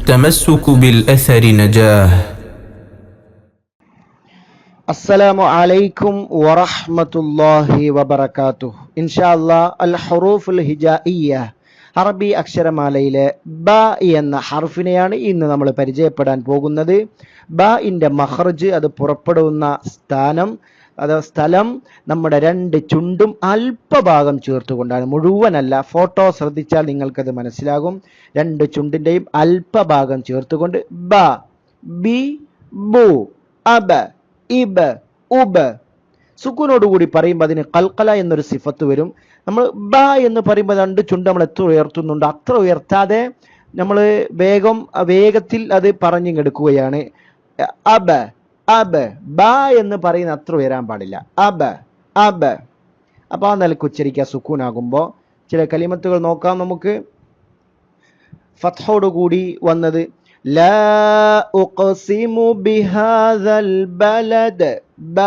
التمسك بالأثر نجاه. السلام عليكم ورحمة الله وبركاته. إن شاء الله الحروف الهجائية അറബി അക്ഷരമാലയിലെ ബ എന്ന ഹർഫിനെയാണ് ഇന്ന് നമ്മൾ പരിചയപ്പെടാൻ പോകുന്നത്. ബഇൻ്റെ മഖ്റജ്, അത് പുറപ്പെടുന്ന സ്ഥലം നമ്മുടെ രണ്ട് ചുണ്ടും അല്പഭാഗം ചേർത്തുകൊണ്ടാണ്, മുഴുവനല്ല. ഫോട്ടോ ശ്രദ്ധിച്ചാൽ നിങ്ങൾക്കത് മനസ്സിലാകും. രണ്ട് ചുണ്ടിൻ്റെയും അല്പഭാഗം ചേർത്തുകൊണ്ട് ബ, ബി, ബു, അബ, ഇബ്, ഉബ്. സുക്കൂനോടുകൂടി പറയുമ്പോൾ അതിന് ഖൽഖല എന്നൊരു സിഫത്ത് വരും. നമ്മൾ ബ എന്ന് പറയുമ്പോൾ രണ്ട് ചുണ്ട് നമ്മൾ എത്ര ഉയർത്തുന്നുണ്ട് അത്ര ഉയർത്താതെ നമ്മൾ വേഗത്തിൽ അത് പറഞ്ഞെടുക്കുകയാണ്. അബ്, അബ്, ബ എന്ന് പറയുന്ന അത്ര ഉയരാൻ പാടില്ല. അബ്, അബ്. അപ്പോൾ ആ നിലക്ക് ഉച്ചരിക്കുക സുക്കൂനാകുമ്പോൾ. ചില കലിമത്തുകൾ നോക്കാം നമുക്ക്. ഫത്ഹോടുകൂടി വന്നത് ലാ ഉഖ്സിമു ബിഹാദൽ ബലദ്, ബ,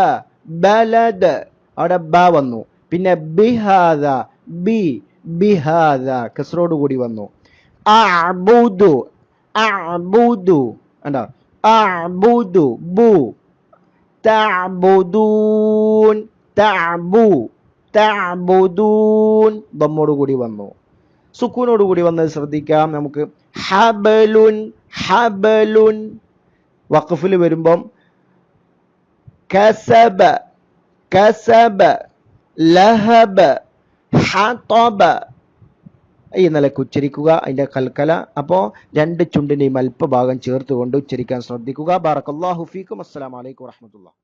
ബലദ്, അവിടെ ബ വന്നു. പിന്നെ ബിഹാദ, ബി, ബിഹാദ കസ്റോടുകൂടി വന്നു. അഅ്ബുദു, അഅ്ബുദു, കണ്ടോ? അഅ്ബുദു, ബു. തഅ്ബുദൂൻ, തഅ്ബു, തഅ്ബുദൂൻ ദമ്മോടുകൂടി വന്നു. സുക്കൂനോടുകൂടി വന്നത് ശ്രദ്ധിക്കാം നമുക്ക്. ഹബലുൻ, ഹബലുൻ. വഖഫിൽ വരുമ്പം കസബ, കസബ, ലഹബ, ഹതബ ഈ നിലക്ക് ഉച്ചരിക്കുക. അതിൻ്റെ കൽക്കല. അപ്പോൾ രണ്ട് ചുണ്ടിൻ്റെയും അല്പഭാഗം ചേർത്തുകൊണ്ട് ഉച്ചരിക്കാൻ ശ്രദ്ധിക്കുക. ബാറക്കല്ലാഹു ഫീക്കും. അസ്സലാമു അലൈക്കും വറഹ്മത്തുള്ളാഹി.